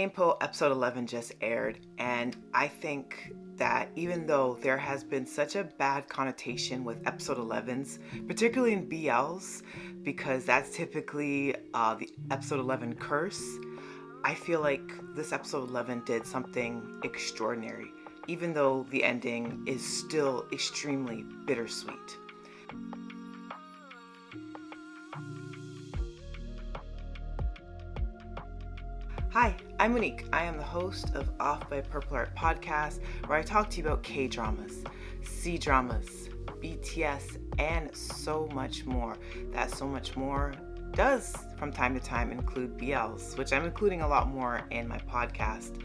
ThamePo episode 11 just aired, and I think that even though there has been such a bad connotation with episode 11s, particularly in BLs, because that's typically the episode 11 curse, I feel like this episode 11 did something extraordinary, even though the ending is still extremely bittersweet. Hi, I'm Monique. I am the host of Off by Purple Heart podcast, where I talk to you about K-dramas, C-dramas, BTS, and so much more. That so much more does, from time to time, include BLs, which I'm including a lot more in my podcast.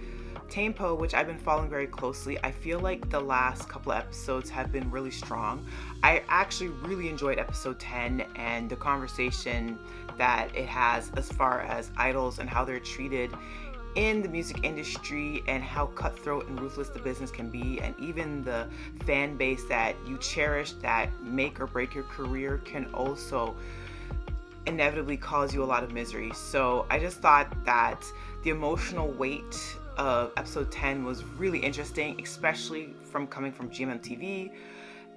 ThamePo, which I've been following very closely, I feel like the last couple of episodes have been really strong. I actually really enjoyed episode 10 and the conversation that it has as far as idols and how they're treated in the music industry and how cutthroat and ruthless the business can be, and even the fan base that you cherish that make or break your career can also inevitably cause you a lot of misery. So I just thought that the emotional weight of episode 10 was really interesting, especially coming from GMMTV,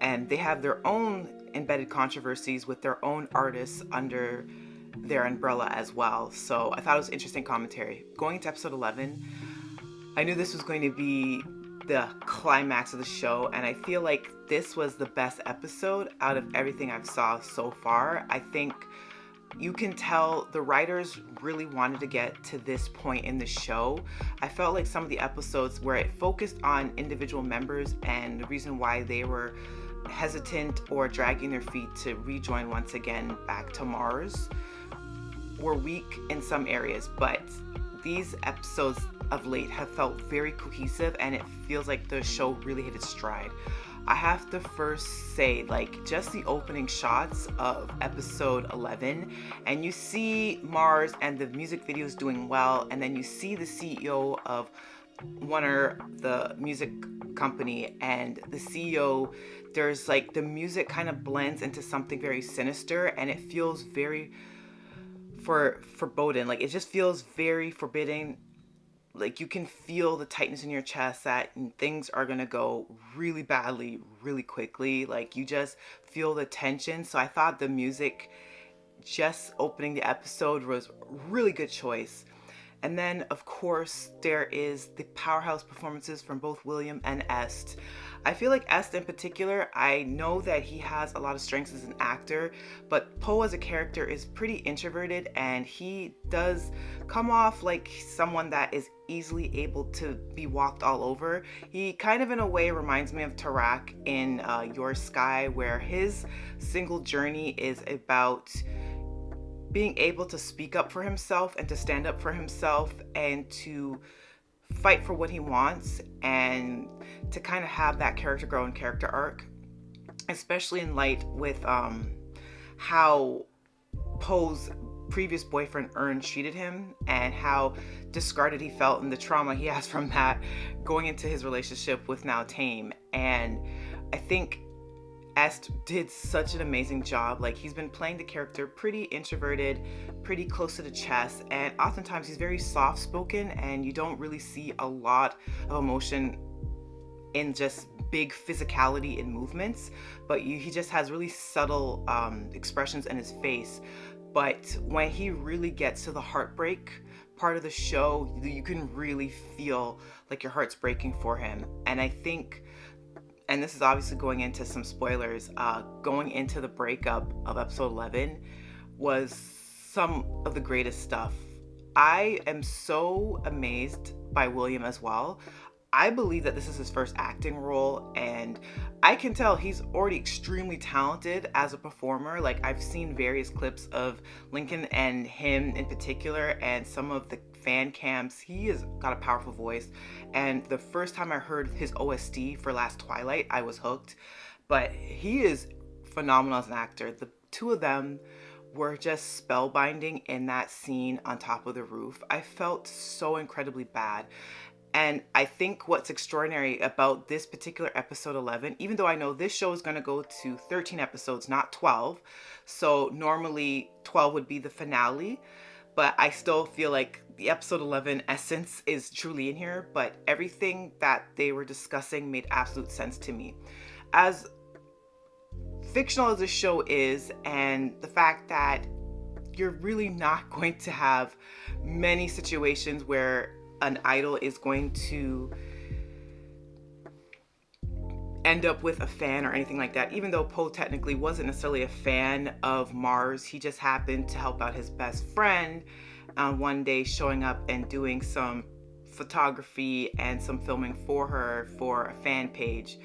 and they have their own embedded controversies with their own artists under their umbrella as well. So I thought it was interesting commentary. Going into episode 11, I knew this was going to be the climax of the show, and I feel like this was the best episode out of everything I've saw so far. I think you can tell the writers really wanted to get to this point in the show. I felt like some of the episodes where it focused on individual members and the reason why they were hesitant or dragging their feet to rejoin once again back to Mars were weak in some areas, but these episodes of late have felt very cohesive, and it feels like the show really hit its stride. I have to first say, like, just the opening shots of episode 11, and you see Mars and the music video is doing well, and then you see the CEO of Warner, the music company, and the CEO, there's like the music kind of blends into something very sinister, and it feels very foreboding. Like, it just feels very forbidding. Like, you can feel the tightness in your chest that things are gonna go really badly really quickly. Like, you just feel the tension. So I thought the music just opening the episode was a really good choice. And then, of course, there is the powerhouse performances from both William and Est. I feel like Est in particular, I know that he has a lot of strengths as an actor, but Poe as a character is pretty introverted, and he does come off like someone that is easily able to be walked all over. He kind of in a way reminds me of Tarak in Your Sky, where his single journey is about being able to speak up for himself and to stand up for himself and to fight for what he wants, and to kind of have that character grow and character arc, especially in light with how Poe's previous boyfriend Ern treated him and how discarded he felt and the trauma he has from that going into his relationship with now Tame. And I think Est did such an amazing job. Like, he's been playing the character pretty introverted, pretty close to the chest, and oftentimes he's very soft-spoken, and you don't really see a lot of emotion in just big physicality in movements, but he just has really subtle expressions in his face. But when he really gets to the heartbreak part of the show, you can really feel like your heart's breaking for him. And I think, and this is obviously going into some spoilers, going into the breakup of episode 11 was some of the greatest stuff. I am so amazed by William as well. I believe that this is his first acting role, and I can tell he's already extremely talented as a performer. Like, I've seen various clips of Lincoln and him in particular, and some of the fan cams. He has got a powerful voice, and the first time I heard his OST for Last Twilight, I was hooked. But he is phenomenal as an actor. The two of them were just spellbinding in that scene on top of the roof. I felt so incredibly bad. And I think what's extraordinary about this particular episode 11, even though I know this show is going to go to 13 episodes, not 12. So normally 12 would be the finale. but I still feel like the episode 11 essence is truly in here, but everything that they were discussing made absolute sense to me. As fictional as the show is, and the fact that you're really not going to have many situations where an idol is going to end up with a fan or anything like that. Even though Poe technically wasn't necessarily a fan of Mars, he just happened to help out his best friend one day, showing up and doing some photography and some filming for her for a fan page.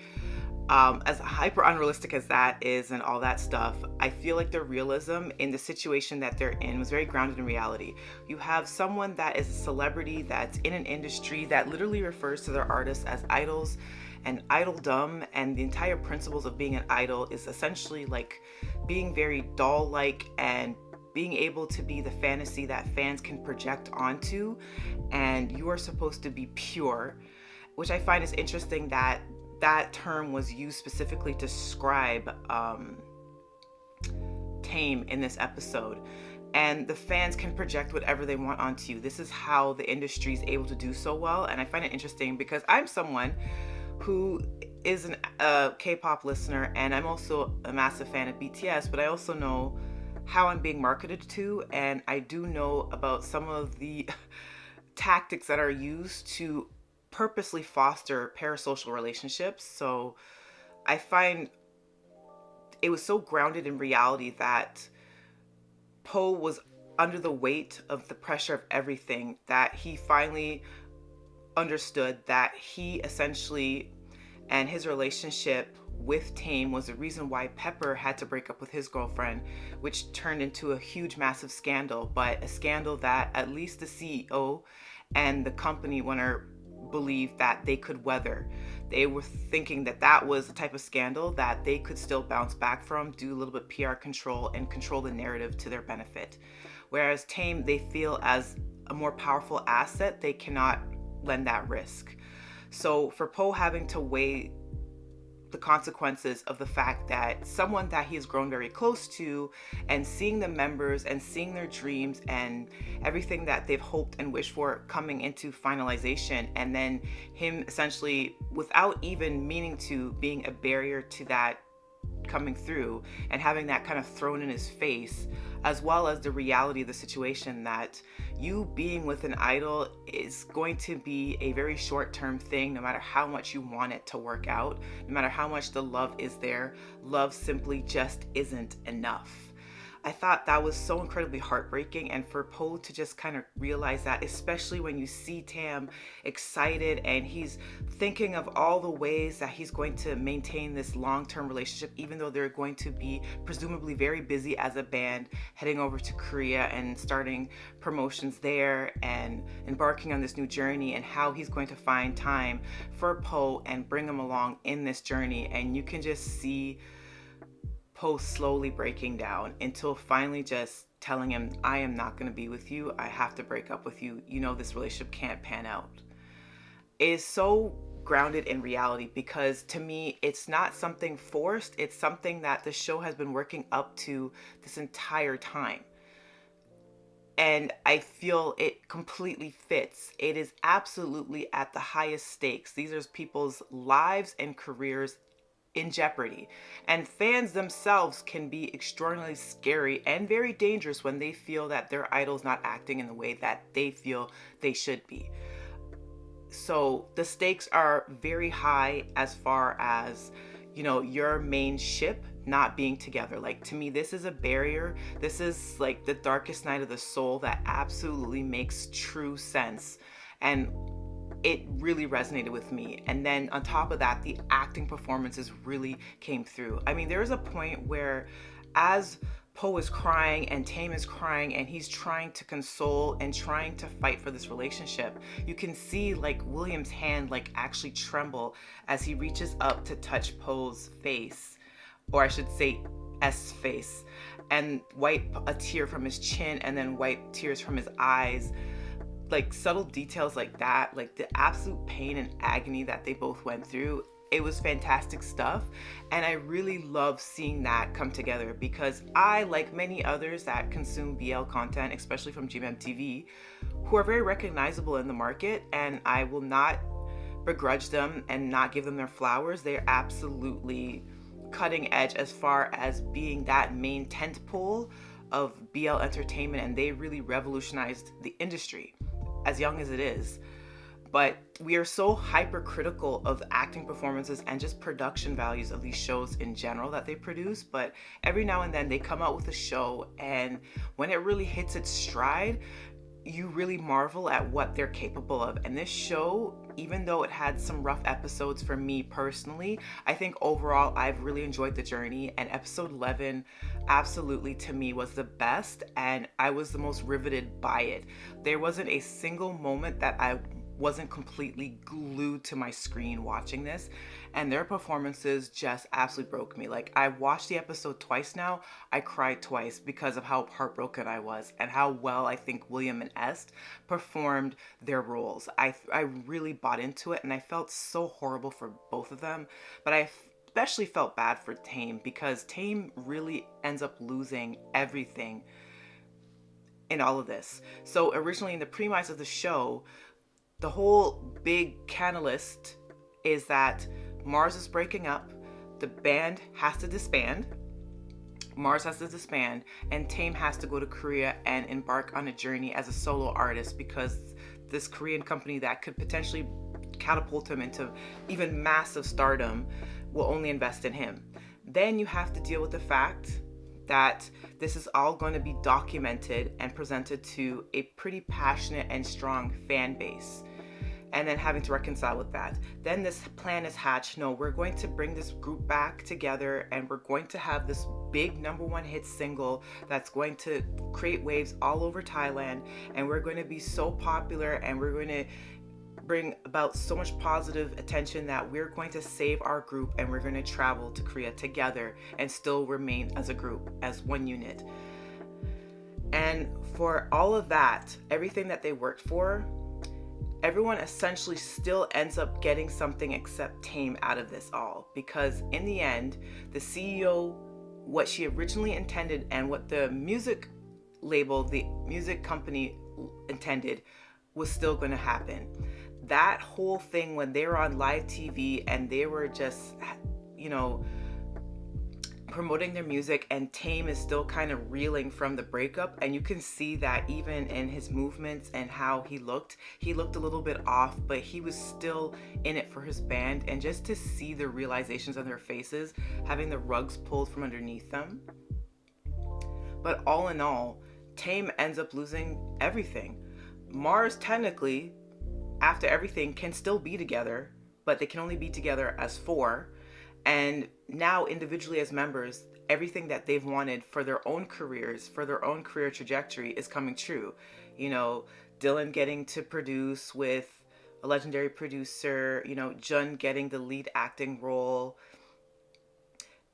As hyper unrealistic as that is and all that stuff, I feel like the realism in the situation that they're in was very grounded in reality. You have someone that is a celebrity that's in an industry that literally refers to their artists as idols and idoldom, and the entire principles of being an idol is essentially like being very doll-like and being able to be the fantasy that fans can project onto, and you are supposed to be pure, which I find is interesting that that term was used specifically to describe Tame in this episode. And the fans can project whatever they want onto you. This is how the industry is able to do so well, and I find it interesting because I'm someone who is a K-pop listener, and I'm also a massive fan of BTS, but I also know how I'm being marketed to, and I do know about some of the tactics that are used to purposely foster parasocial relationships. So I find it was so grounded in reality that Poe was under the weight of the pressure of everything, that he finally understood that he essentially, and his relationship with Tame was the reason why Pepper had to break up with his girlfriend, which turned into a huge massive scandal, but a scandal that at least the CEO and the company believed that they could weather. They were thinking that that was the type of scandal that they could still bounce back from, do a little bit PR control, and control the narrative to their benefit. Whereas Tame, they feel as a more powerful asset, they cannot lend that risk. So for Poe having to weigh the consequences of the fact that someone that he has grown very close to, and seeing the members and seeing their dreams and everything that they've hoped and wished for coming into finalization, and then him essentially, without even meaning to, being a barrier to that coming through and having that kind of thrown in his face, as well as the reality of the situation that you being with an idol is going to be a very short-term thing. No matter how much you want it to work out, no matter how much the love is there, love simply just isn't enough. I thought that was so incredibly heartbreaking, and for Poe to just kind of realize that, especially when you see Tam excited and he's thinking of all the ways that he's going to maintain this long-term relationship, even though they're going to be presumably very busy as a band, heading over to Korea and starting promotions there and embarking on this new journey, and how he's going to find time for Poe and bring him along in this journey. And you can just see Poe slowly breaking down until finally just telling him, I am not going to be with you. I have to break up with you. You know, this relationship can't pan out. It is so grounded in reality because to me, it's not something forced. It's something that the show has been working up to this entire time. And I feel it completely fits. It is absolutely at the highest stakes. These are people's lives and careers in jeopardy, and fans themselves can be extraordinarily scary and very dangerous when they feel that their idol's not acting in the way that they feel they should be. So the stakes are very high as far as, you know, your main ship not being together. Like, to me, this is a barrier. This is like the darkest night of the soul that absolutely makes true sense, and it really resonated with me. And then on top of that, the acting performances really came through. I mean, there is a point where as Poe is crying and Tame is crying and he's trying to console and trying to fight for this relationship, you can see like William's hand like actually tremble as he reaches up to touch Poe's face, or I should say Est's face, and wipe a tear from his chin and then wipe tears from his eyes. Like subtle details like that, like the absolute pain and agony that they both went through, it was fantastic stuff. And I really love seeing that come together because I, like many others that consume BL content, especially from GMMTV, who are very recognizable in the market, and I will not begrudge them and not give them their flowers. They're absolutely cutting edge as far as being that main tentpole of BL entertainment, and they really revolutionized the industry, as young as it is. But we are so hypercritical of acting performances and just production values of these shows in general that they produce. But every now and then they come out with a show, and when it really hits its stride, you really marvel at what they're capable of. And this show, even though it had some rough episodes for me personally, I think overall I've really enjoyed the journey. And episode 11 absolutely to me was the best, and I was the most riveted by it. There wasn't a single moment that I wasn't completely glued to my screen watching this, and their performances just absolutely broke me. Like, I watched the episode twice now. I cried twice because of how heartbroken I was and how well I think William and Est performed their roles. I really bought into it, and I felt so horrible for both of them, but I especially felt bad for Tame because Tame really ends up losing everything in all of this. So originally in the premise of the show, the whole big catalyst is that Mars is breaking up, the band has to disband, Mars has to disband, and Tame has to go to Korea and embark on a journey as a solo artist because this Korean company that could potentially catapult him into even massive stardom will only invest in him. Then you have to deal with the fact that this is all going to be documented and presented to a pretty passionate and strong fan base, and then having to reconcile with that. Then this plan is hatched. No, we're going to bring this group back together, and we're going to have this big #1 hit single that's going to create waves all over Thailand, and we're going to be so popular, and we're going to bring about so much positive attention that we're going to save our group, and we're going to travel to Korea together and still remain as a group, as one unit. And for all of that, everything that they worked for, everyone essentially still ends up getting something except Tame out of this all, because in the end, the CEO, what she originally intended and what the music label, the music company intended, was still going to happen. That whole thing when they were on live TV and they were just, promoting their music, and Tame is still kind of reeling from the breakup, and you can see that even in his movements and how he looked a little bit off, but he was still in it for his band. And just to see the realizations on their faces, having the rugs pulled from underneath them. But all in all, Tame ends up losing everything. Mars technically, after everything, can still be together, but they can only be together as 4. And now individually as members, everything that they've wanted for their own careers, for their own career trajectory is coming true. Dylan getting to produce with a legendary producer, Jun getting the lead acting role,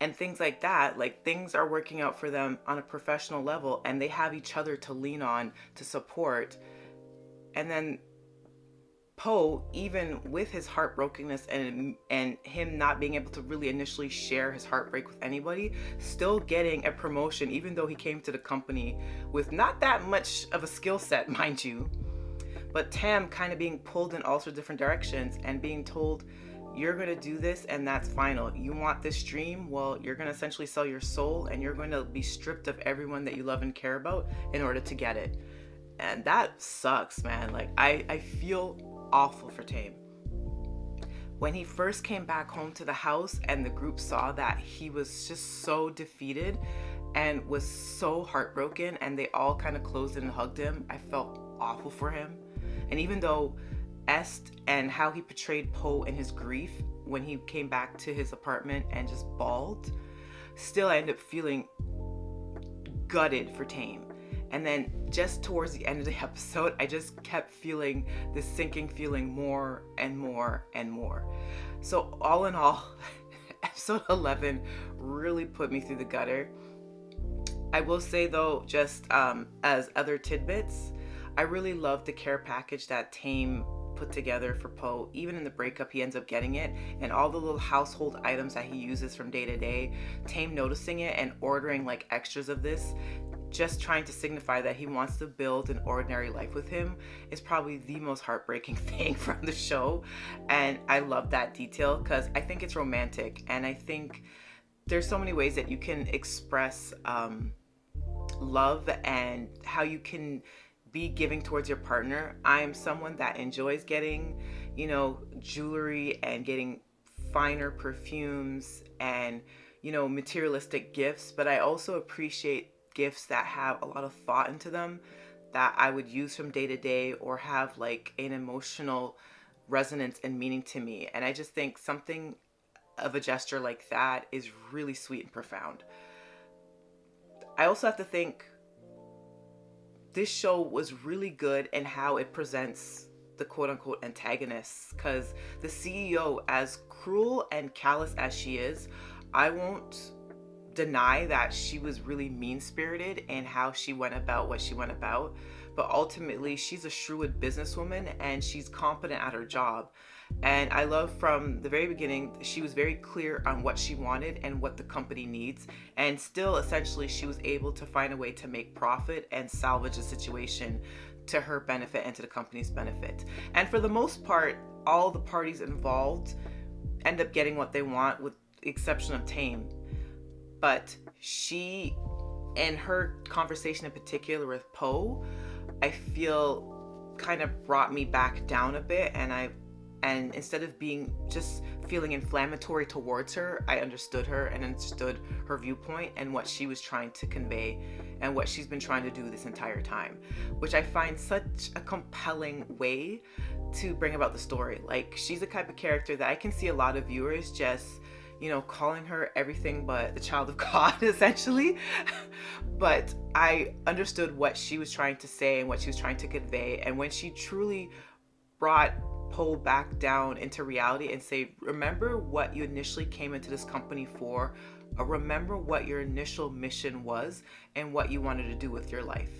and things like that. Like, things are working out for them on a professional level, and they have each other to lean on, to support. And then Poe, even with his heartbrokenness and him not being able to really initially share his heartbreak with anybody, still getting a promotion, even though he came to the company with not that much of a skill set, mind you. But Tam kind of being pulled in all sorts of different directions and being told, you're going to do this and that's final. You want this dream? Well, you're going to essentially sell your soul, and you're going to be stripped of everyone that you love and care about in order to get it. And that sucks, man. Like, I feel awful for Tame. When he first came back home to the house and the group saw that he was just so defeated and was so heartbroken, and they all kind of closed in and hugged him, I felt awful for him. And even though Est and how he portrayed Poe in his grief when he came back to his apartment and just bawled, still I ended up feeling gutted for Tame. And then just towards the end of the episode, I just kept feeling this sinking feeling more and more and more. So all in all, episode 11 really put me through the gutter. I will say though, just as other tidbits, I really loved the care package that Tame put together for Poe. Even in the breakup, he ends up getting it, and all the little household items that he uses from day to day, Tame noticing it and ordering like extras of this, just trying to signify that he wants to build an ordinary life with him, is probably the most heartbreaking thing from the show. And I love that detail because I think it's romantic, and I think there's so many ways that you can express love and how you can be giving towards your partner. I am someone that enjoys getting, jewelry and getting finer perfumes and, materialistic gifts, but I also appreciate gifts that have a lot of thought into them that I would use from day to day or have like an emotional resonance and meaning to me. And I just think something of a gesture like that is really sweet and profound. I also have to think this show was really good in how it presents the quote-unquote antagonists, because the CEO, as cruel and callous as she is, I won't deny that she was really mean-spirited in how she went about what she went about, but ultimately she's a shrewd businesswoman and she's competent at her job. And I love from the very beginning, she was very clear on what she wanted and what the company needs, and still essentially she was able to find a way to make profit and salvage the situation to her benefit and to the company's benefit. And for the most part, all the parties involved end up getting what they want, with the exception of Tame. But she, in her conversation in particular with Poe, I feel kind of brought me back down a bit, and instead of being just feeling inflammatory towards her, I understood her and understood her viewpoint and what she was trying to convey and what she's been trying to do this entire time, which I find such a compelling way to bring about the story. Like, she's the type of character that I can see a lot of viewers just calling her everything but the child of God, essentially. But I understood what she was trying to say and what she was trying to convey. And when she truly brought Poe back down into reality and say, remember what you initially came into this company for, or remember what your initial mission was and what you wanted to do with your life.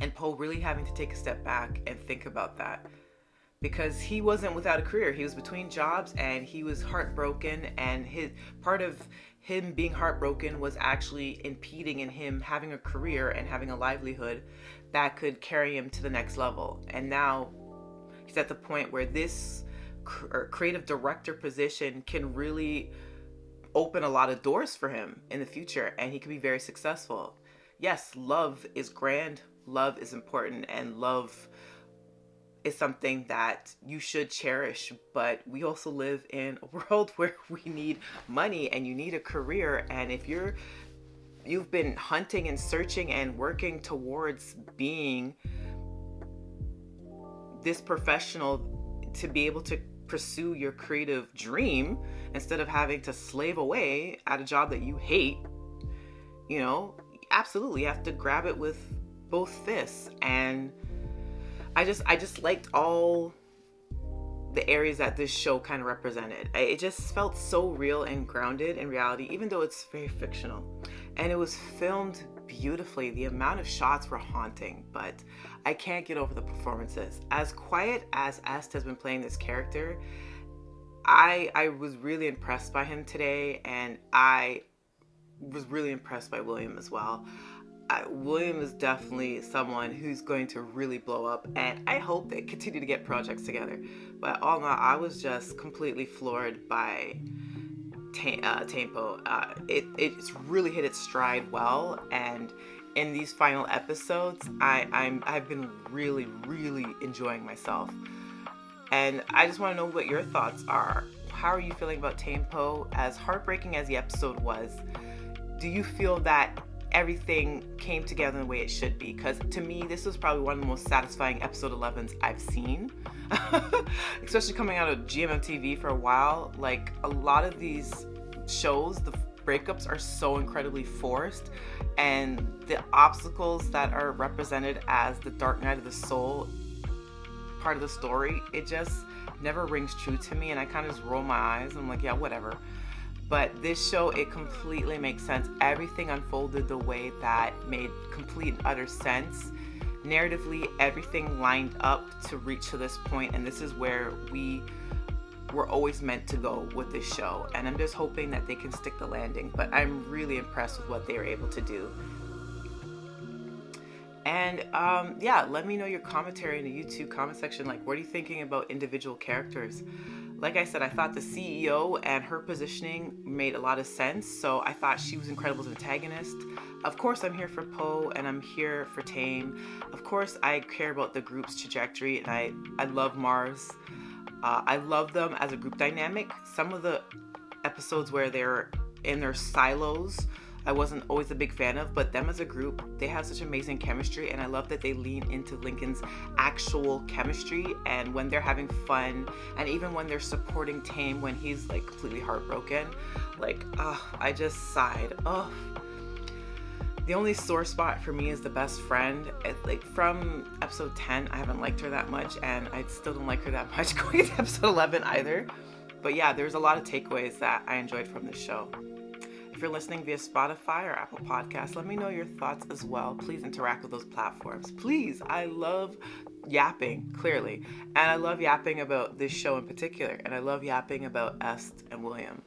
And Poe really having to take a step back and think about that, because he wasn't without a career. He was between jobs and he was heartbroken, and his part of him being heartbroken was actually impeding in him having a career and having a livelihood that could carry him to the next level. And now he's at the point where this creative director position can really open a lot of doors for him in the future, and he can be very successful. Yes, love is grand, love is important, and love is something that you should cherish, but we also live in a world where we need money and you need a career. And if you've been hunting and searching and working towards being this professional to be able to pursue your creative dream instead of having to slave away at a job that you hate, absolutely you have to grab it with both fists. And I just liked all the areas that this show kind of represented. It just felt so real and grounded in reality, even though it's very fictional. And it was filmed beautifully. The amount of shots were haunting, but I can't get over the performances. As quiet as Est has been playing this character, I was really impressed by him today, and I was really impressed by William as well. William is definitely someone who's going to really blow up, and I hope they continue to get projects together. But all in all, I was just completely floored by ThamePo. It's really hit its stride well, and in these final episodes, I've been really, really enjoying myself. And I just want to know what your thoughts are. How are you feeling about ThamePo? As heartbreaking as the episode was, do you feel that everything came together in the way it should be? Because to me, this was probably one of the most satisfying episode 11s I've seen. Especially coming out of GMMTV for a while. Like, a lot of these shows, the breakups are so incredibly forced, and the obstacles that are represented as the dark night of the soul part of the story, it just never rings true to me, and I kind of just roll my eyes and I'm like, yeah, whatever. But this show, it completely makes sense. Everything unfolded the way that made complete and utter sense. narratively, everything lined up to reach to this point, and this is where we were always meant to go with this show. And I'm just hoping that they can stick the landing, but I'm really impressed with what they were able to do. And yeah, let me know your commentary in the YouTube comment section. Like, what are you thinking about individual characters? Like I said, I thought the CEO and her positioning made a lot of sense. So I thought she was incredible as an antagonist. Of course, I'm here for Poe and I'm here for Tame. Of course, I care about the group's trajectory, and I love Mars. I love them as a group dynamic. Some of the episodes where they're in their silos, I wasn't always a big fan of, but them as a group, they have such amazing chemistry, and I love that they lean into Lincoln's actual chemistry, and when they're having fun, and even when they're supporting Tame when he's like completely heartbroken, like, I just sighed. The only sore spot for me is the best friend. Like, from episode 10, I haven't liked her that much, and I still don't like her that much going into episode 11 either. But yeah, there's a lot of takeaways that I enjoyed from this show. If you're listening via Spotify or Apple Podcasts, let me know your thoughts as well. Please interact with those platforms. Please, I love yapping, clearly. And I love yapping about this show in particular. And I love yapping about Est and William.